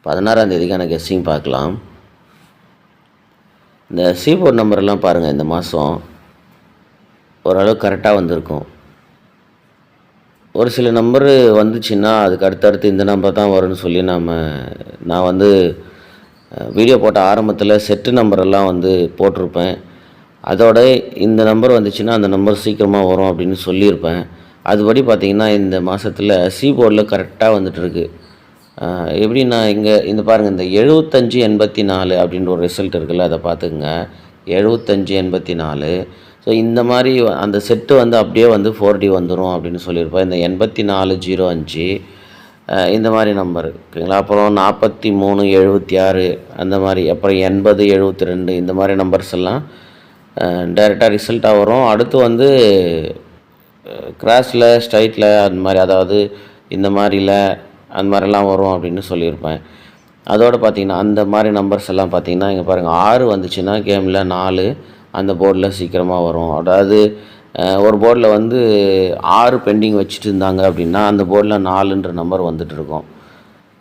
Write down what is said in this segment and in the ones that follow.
16ஆம் தேதிக்கான guessing பார்க்கலாம். இந்த C4 நம்பர்லாம் பாருங்கள், இந்த மாதம் ஓரளவு கரெக்டாக வந்திருக்கும். ஒரு சில நம்பரு வந்துச்சுன்னா அதுக்கு அடுத்தடுத்து இந்த நம்பர் தான் வரும்னு சொல்லி நான் வந்து வீடியோ போட்ட ஆரம்பத்தில் செட்டு நம்பரெல்லாம் வந்து போட்டிருப்பேன். அதோட இந்த நம்பர் வந்துச்சுன்னா அந்த நம்பர் சீக்கிரமாக வரும் அப்படின்னு சொல்லியிருப்பேன். அதுபடி பார்த்திங்கன்னா இந்த மாதத்தில் C4ல் கரெக்டாக வந்துட்டுருக்கு. எப்படின்னா இந்த பாருங்கள், இந்த 7584 அப்படின்ற ஒரு ரிசல்ட் இருக்குல்ல, அதை பார்த்துக்குங்க. 7584. ஸோ இந்த மாதிரி அந்த செட்டு வந்து அப்படியே வந்து 4D வந்துடும் அப்படின்னு சொல்லியிருப்பேன். இந்த 8405 இந்த மாதிரி நம்பர் ஓகேங்களா. அப்புறம் 4376 அந்த மாதிரி, அப்புறம் 8072 இந்த மாதிரி நம்பர்ஸ் எல்லாம் டைரெக்டாக ரிசல்ட்டாக வரும். அடுத்து வந்து கிராஸில், ஸ்ட்ரைட்டில் அந்த மாதிரி, அதாவது இந்த மாதிரியில் அந்த மாதிரிலாம் வரும் அப்படின்னு சொல்லியிருப்பேன். அதோடு பார்த்திங்கன்னா அந்த மாதிரி நம்பர்ஸ் எல்லாம் பார்த்திங்கன்னா இங்கே பாருங்கள், 6 வந்துச்சுன்னா கேமில் 4 அந்த போர்டில் சீக்கிரமாக வரும். அதாவது ஒரு போர்டில் வந்து 6 பெண்டிங் வச்சுட்டு இருந்தாங்க அப்படின்னா அந்த போர்டில் 4ன்ற நம்பர் வந்துட்டுருக்கும்.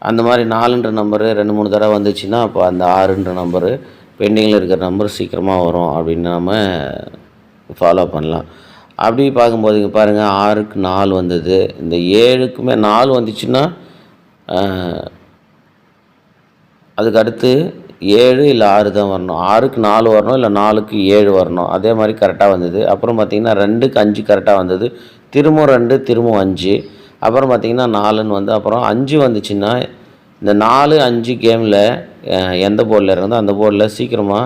அந்த மாதிரி 4ன்ற நம்பரு 2-3 தடவை வந்துச்சுன்னா அப்போ அந்த 6ன்ற நம்பரு பெண்டிங்கில் இருக்கிற நம்பர் சீக்கிரமாக வரும் அப்படின்னு நம்ம ஃபாலோ பண்ணலாம். அப்படி பார்க்கும்போது இங்கே பாருங்கள், 6க்கு 4 வந்தது. இந்த 7க்குமே 4 வந்துச்சுன்னா அதுக்கு அடுத்து 7 இல்லை 6 தான் வரணும். 6க்கு 4 வரணும், இல்லை 4க்கு 7 வரணும். அதே மாதிரி கரெக்டாக வந்தது. அப்புறம் பார்த்திங்கன்னா 2க்கு 5 கரெக்டாக வந்தது. திரும்ப 2, திரும்ப 5. அப்புறம் பார்த்திங்கன்னா 4ன்னு வந்து அப்புறம் 5 வந்துச்சுன்னா இந்த 4, 5 கேமில் எந்த போர்டில் இறங்குதோ அந்த போர்டில் சீக்கிரமாக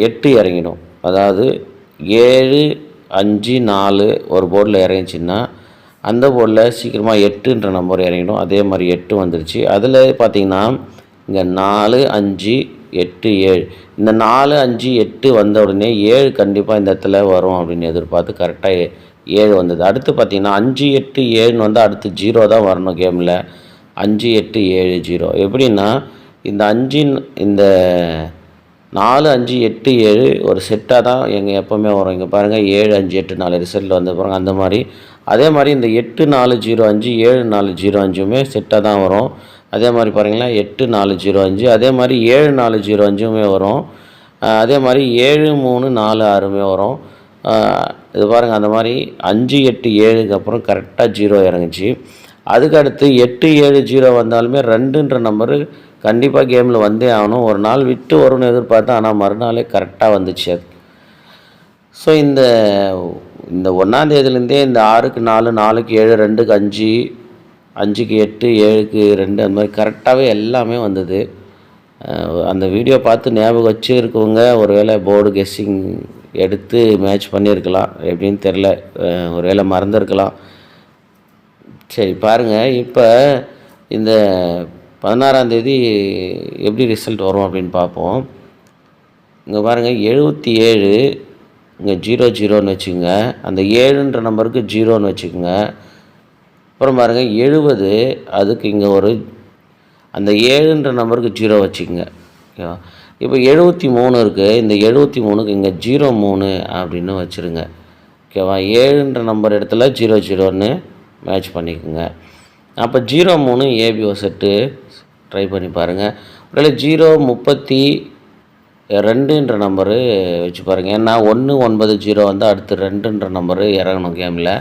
8 இறங்கிடும். அதாவது 7, 5, 4 ஒரு போர்டில் இறங்கிச்சின்னா அந்த போர்டில் சீக்கிரமாக 8ன்ற நம்பர் இறங்கிடும். அதே மாதிரி 8 வந்துருச்சு. அதில் பார்த்திங்கன்னா இங்கே 4, 5, 8, 7 இந்த 4, 5, 8 வந்த உடனே 7 கண்டிப்பாக இந்த இடத்துல வரும் அப்படின்னு எதிர்பார்த்து கரெக்டாக 7 வந்தது. அடுத்து பார்த்திங்கன்னா 5, 8, 7ன்னு வந்து அடுத்து 0 தான் வரணும் கேமில். 5, 8, 7, 0. எப்படின்னா இந்த 5 இந்த 4, 5, 8, 7 ஒரு செட்டாக தான் எப்போவுமே வரும். இங்கே பாருங்கள், 7, 5, 8, 4 ரிசல்ட்டில் வந்து பாருங்கள் அந்த மாதிரி. அதே மாதிரி இந்த 8, 4, 0, 5, 7, 4, 0, 5மே செட்டாக தான் வரும். அதே மாதிரி பாருங்களா, 8, 4, 0, 5 அதே மாதிரி 7, 4, 0, 5மே வரும். அதே மாதிரி 7, 3, 4, 6மே வரும். இது பாருங்கள், அந்த மாதிரி 5, 8, 7க்கு அப்புறம் கரெக்டாக 0 இறங்குச்சு. அதுக்கு அடுத்து 8, 7, 0 வந்தாலுமே 2ன்ற நம்பரு கண்டிப்பாக கேமில் வந்தே ஆகணும். ஒரு நாள் விட்டு வரும்னு எதிர்பார்த்தேன், ஆனால் மறுநாளே கரெக்டாக வந்துச்சு அது. ஸோ இந்த 1ஆம் தேதியிலேருந்தே இந்த 6க்கு 4, 4க்கு 7, 2க்கு 5, 5க்கு 8, 7க்கு 2 அந்த மாதிரி கரெக்டாகவே எல்லாமே வந்தது. அந்த வீடியோ பார்த்து ஞாபகம் வச்சு இருக்கவங்க ஒரு வேளை போர்டு கெஸ்ஸிங் எடுத்து மேட்ச் பண்ணியிருக்கலாம், எப்படின்னு தெரில, ஒரு வேளை மறந்துருக்கலாம். சரி பாருங்கள், இப்போ இந்த 16ஆம் தேதி எப்படி ரிசல்ட் வரும் அப்படின்னு பார்ப்போம். இங்கே பாருங்கள், 77 இங்கே 00ன்னு வச்சுக்கோங்க. அந்த 7ன்ற நம்பருக்கு 0ன்னு வச்சுக்கோங்க. அப்புறம் பாருங்கள் 70 அதுக்கு இங்கே அந்த 7ன்ற நம்பருக்கு 0 வச்சுக்கோங்க. ஓகேவா. இப்போ 73 இருக்குது. இந்த 73க்கு இங்கே 03 அப்படின்னு வச்சுருங்க. ஓகேவா. 7ன்ற நம்பர் இடத்துல 00ன்னு மேட்ச் பண்ணிக்கோங்க. அப்போ 03 ஏபிஓ செட்டு ட்ரை பண்ணி பாருங்கள். ஒருவேளை 032ன்ற நம்பரு வச்சு பாருங்கள். ஏன்னா 190 வந்து அடுத்து 2ன்ற நம்பரு இறங்கணும் கேமில்.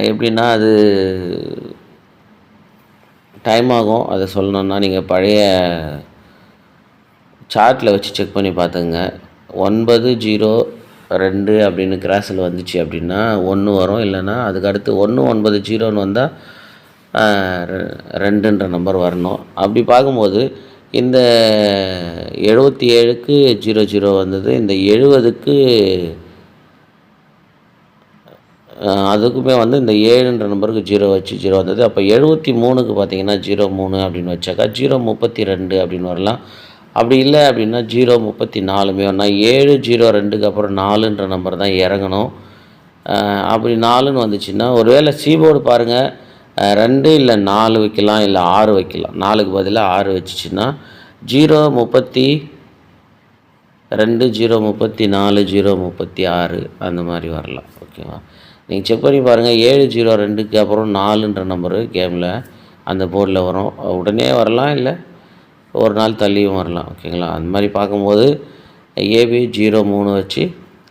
எப்படின்னா அது டைம் ஆகும். அதை சொல்லணுன்னா நீங்கள் பழைய சார்ட்டில் வச்சு செக் பண்ணி பார்த்துங்க. 902 அப்படின்னு கிராஸில் வந்துச்சு அப்படின்னா 1 வரும். இல்லைன்னா அதுக்கு அடுத்து 190ன்னு வந்தால் 2ன்ற நம்பர் வரணும். அப்படி பார்க்கும்போது இந்த 77க்கு 00 வந்தது. இந்த 70க்கு அதுக்குமே வந்து இந்த 7ன்ற நம்பருக்கு 0 வச்சு 0 வந்தது. அப்போ 73க்கு பார்த்திங்கன்னா 03 அப்படின்னு வச்சாக்கா 032 அப்படின்னு வரலாம். அப்படி இல்லை அப்படின்னா 034மே வரணும். 702க்கு அப்புறம் 4ன்ற நம்பர் தான் இறங்கணும். அப்படி 4ன்னு வந்துச்சுன்னா ஒருவேளை C4 பாருங்கள், 2 இல்லை 4 வைக்கலாம், இல்லை 6 வைக்கலாம். 4க்கு பதிலாக 6 வச்சுச்சுன்னா 032, 034, 036 அந்த மாதிரி வரலாம். ஓகேவா. நீங்கள் செக் பண்ணி பாருங்கள். 702க்கு அப்புறம் 4ன்ற நம்பரு கேமில் அந்த போர்டில் வரும். உடனே வரலாம், இல்லை ஒரு நாள் தள்ளியும் வரலாம். ஓகேங்களா? அந்த மாதிரி பார்க்கும்போது ஏபி 03 வச்சு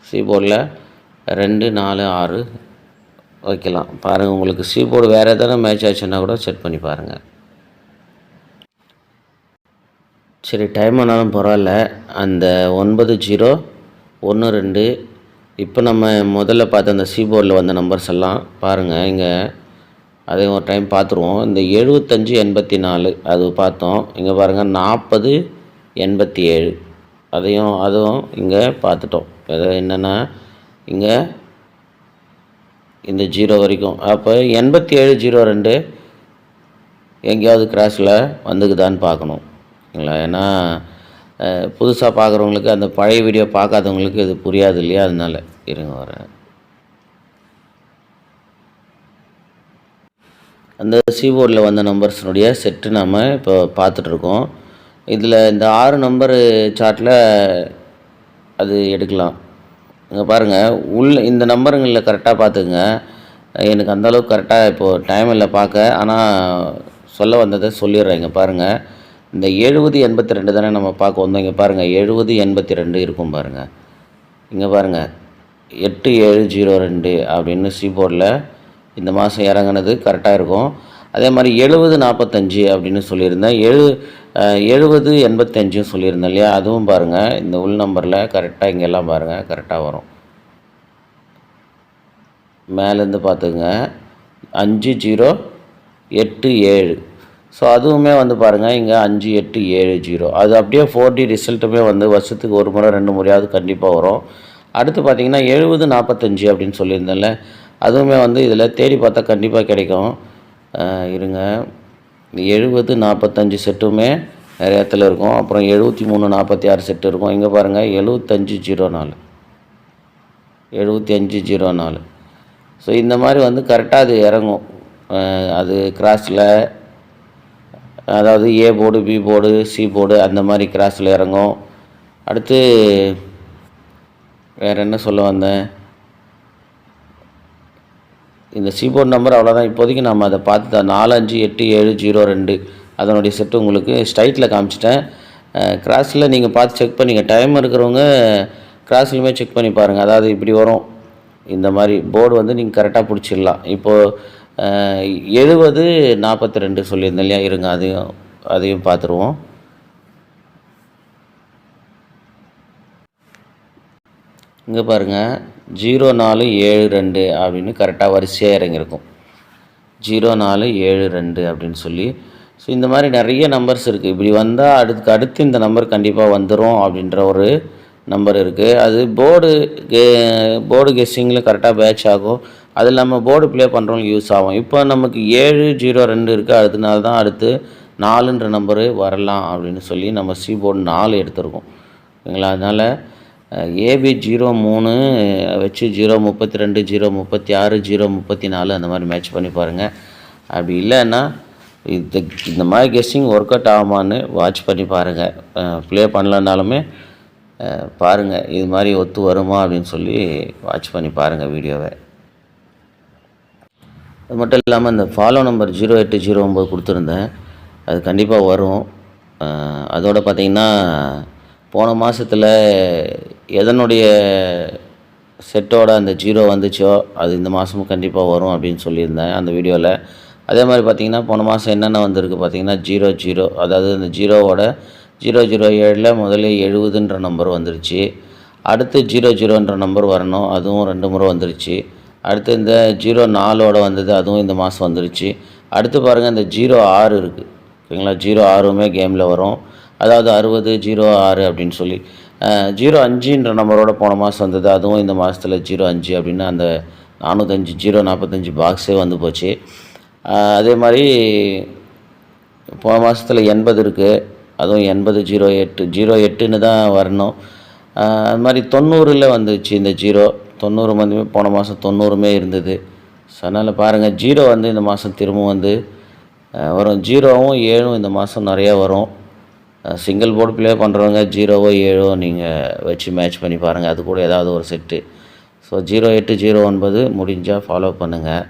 சி போர்டில் 2, 4, 6 வைக்கலாம். பாருங்கள், உங்களுக்கு சி போர்டு வேறு எதனா மேட்ச் ஆச்சுன்னா கூட செட் பண்ணி பாருங்கள். சரி, டைம் ஆனாலும் பரவாயில்ல. அந்த 90, 1, 2 இப்போ நம்ம முதல்ல பார்த்த அந்த சி போர்டில் வந்த நம்பர்ஸ் எல்லாம் பாருங்கள். இங்கே அதையும் ஒரு டைம் பார்த்துருவோம். இந்த 75, 84 அது பார்த்தோம். இங்கே பாருங்கள் 40, 87 அதுவும் இங்கே பார்த்துட்டோம். என்னென்னா இங்கே இந்த 0 வரைக்கும். அப்போ 87, 02 எங்கேயாவது கிராஸில் வந்துக்குதான்னு பார்க்கணும். இல்லைங்களா? ஏன்னா புதுசாக பார்க்குறவங்களுக்கு, அந்த பழைய வீடியோ பார்க்காதவங்களுக்கு இது புரியாது இல்லையா? அதனால இருங்க வரேன். அந்த சீபோர்டில் வந்த நம்பர்ஸினுடைய செட்டு நாம் இப்போ பார்த்துட்ருக்கோம். இதில் இந்த 6 நம்பரு சார்ட்டில் அது எடுக்கலாம். இங்கே பாருங்கள், இந்த நம்பருங்களில் கரெக்டாக பார்த்துக்குங்க. எனக்கு அந்தளவுக்கு கரெக்டாக இப்போது டைம் இல்லை பார்க்க, ஆனால் சொல்ல வந்ததை சொல்லிடுறேன். இங்கே பாருங்கள், இந்த 70, 82 தானே நம்ம பார்க்க வந்தோம். இங்கே பாருங்கள் 70, 82 இருக்கும் பாருங்கள். இங்கே பாருங்கள் 8702 அப்படின்னு சீபோர்டில் இந்த மாதம் இறங்குனது கரெக்டாக இருக்கும். அதே மாதிரி 70, 45 அப்படின்னு சொல்லியிருந்தேன். 70, 85 சொல்லியிருந்தேன் இல்லையா? அதுவும் பாருங்கள், இந்த உள் நம்பரில் கரெக்டாக இங்கெல்லாம் பாருங்கள் கரெக்டாக வரும். மேலேருந்து பார்த்துக்குங்க 5087. ஸோ அதுவுமே வந்து பாருங்கள் இங்கே 5870. அது அப்படியே 4D ரிசல்ட்டுமே வந்து வருஷத்துக்கு ஒரு முறை 2 முறையாவது கண்டிப்பாக வரும். அடுத்து பார்த்திங்கன்னா 70, 45 அப்படின்னு சொல்லியிருந்தேன்ல, அதுவுமே வந்து இதில் தேடி பார்த்தா கண்டிப்பாக கிடைக்கும். இருங்க, 70, 45 செட்டுமே நிறைய இடத்துல இருக்கும். அப்புறம் 73, 46 செட்டு இருக்கும். இங்கே பாருங்கள் 7504. ஸோ இந்த மாதிரி வந்து கரெக்டாக அது இறங்கும். அது கிராஸில், அதாவது A board, B board, C board அந்த மாதிரி கிராஸில் இறங்கும். அடுத்து வேறு என்ன சொல்ல வந்தேன்? இந்த சி போர்டு நம்பர் அவ்வளோதான். இப்போதைக்கு நம்ம அதை பார்த்து 458702 அதனுடைய செட்டு உங்களுக்கு ஸ்ட்ரைட்டில் காமிச்சிட்டேன். கிராஸில் நீங்கள் பார்த்து செக் பண்ணிங்க. டைம் இருக்கிறவங்க கிராஸ்லையுமே செக் பண்ணி பாருங்கள். அதாவது இப்படி வரும், இந்த மாதிரி போர்டு வந்து நீங்கள் கரெக்டாக பிடிச்சிடலாம். இப்போது 70, 42 சொல்லியிருந்தேன் இல்லையா? இருங்க, அதையும் பார்த்துருவோம். இங்கே பாருங்கள் 0472 அப்படின்னு கரெக்டாக வரிசையாக இறங்கியிருக்கும். 0472 அப்படின்னு சொல்லி. ஸோ இந்த மாதிரி நிறைய நம்பர்ஸ் இருக்குது. இப்படி வந்தால் அடுத்து இந்த நம்பர் கண்டிப்பாக வந்துடும் அப்படின்ற ஒரு நம்பர் இருக்குது. அது போர்டு கெஸ்ஸிங்கில் கரெக்டாக பேட்ச் ஆகும். அது இல்லாமல் போர்டு ப்ளே பண்ணுறவங்களுக்கு யூஸ் ஆகும். இப்போ நமக்கு 702 இருக்குது. அதனால தான் அடுத்து 4ன்ற நம்பரு வரலாம் அப்படின்னு சொல்லி நம்ம சி போர்டு 4 எடுத்திருக்கோம். ஓகேங்களா? அதனால் ஏபி 03 வச்சு 032, 036, 034 அந்த மாதிரி மேட்ச் பண்ணி பாருங்கள். அப்படி இல்லைன்னா இந்த மாதிரி கெஸ்ஸிங் ஒர்க் அவுட் ஆகுமான்னு வாட்ச் பண்ணி பாருங்கள். ப்ளே பண்ணலன்னாலுமே பாருங்கள், இது மாதிரி ஒத்து வருமா அப்படின்னு சொல்லி வாட்ச் பண்ணி பாருங்கள் வீடியோவை. அது மட்டும் இல்லாமல் இந்த ஃபாலோ நம்பர் 0809 கொடுத்துருந்தேன், அது கண்டிப்பாக வரும். அதோடு பார்த்திங்கன்னா போன மாதத்தில் எதனுடைய செட்டோட அந்த 0 வந்துச்சோ அது இந்த மாதமும் கண்டிப்பாக வரும் அப்படின்னு சொல்லியிருந்தேன் அந்த வீடியோவில். அதே மாதிரி பார்த்திங்கன்னா போன மாதம் என்னென்ன வந்திருக்கு பார்த்திங்கன்னா 00, அதாவது அந்த 0வோட 007 முதல்ல 70ன்ற நம்பர் வந்துருச்சு. அடுத்து 00ன்ற நம்பர் வரணும், அதுவும் 2 முறை வந்துருச்சு. அடுத்து இந்த 04ஓட வந்தது, அதுவும் இந்த மாதம் வந்துருச்சு. அடுத்து பாருங்கள் இந்த 06 இருக்குது. ஓகேங்களா? 06மே கேமில் வரும். அதாவது 60, 06 அப்படின்னு சொல்லி 05ன்ற நம்பரோட போன மாதம் வந்தது, அதுவும் இந்த மாதத்தில் 05 அப்படின்னு அந்த 405, 045 பாக்ஸே வந்து போச்சு. அதே மாதிரி போன மாதத்தில் 80 இருக்குது, அதுவும் 80, 08ன்னு தான் வரணும். அது மாதிரி 90ல் வந்துச்சு இந்த 90 வந்துமே போன மாதம் 90மே இருந்தது. ஸோ அதனால் பாருங்கள் 0 வந்து இந்த மாதம் திரும்பவும் வந்து வரும். 0வும் 7ம் இந்த மாதம் நிறையா வரும். சிங்கிள் போர்டு ப்ளே பண்ணுறவங்க 0வோ 7ஓ நீங்கள் வச்சு மேட்ச் பண்ணி பாருங்கள். அது கூட ஏதாவது ஒரு செட்டு. ஸோ 08, 09 முடிஞ்சால் ஃபாலோ பண்ணுங்கள்.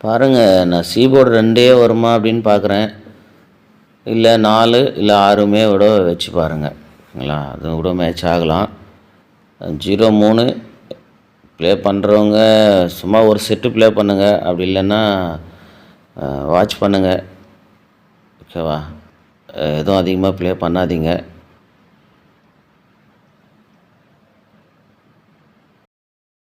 பாருங்கள், நான் சீபோர்டு 2 வருமா அப்படின்னு பார்க்குறேன். இல்லை 4 இல்லை 6மே விட வச்சு பாருங்கள். ஓகேங்களா, அது கூட மேட்ச் ஆகலாம். 03 ப்ளே பண்ணுறவங்க சும்மா ஒரு செட்டு ப்ளே பண்ணுங்கள். அப்படி இல்லைன்னா வாட்ச் பண்ணுங்கள். ஓகேவா, எதுவும் அதிகமாக ப்ளே பண்ணாதீங்க.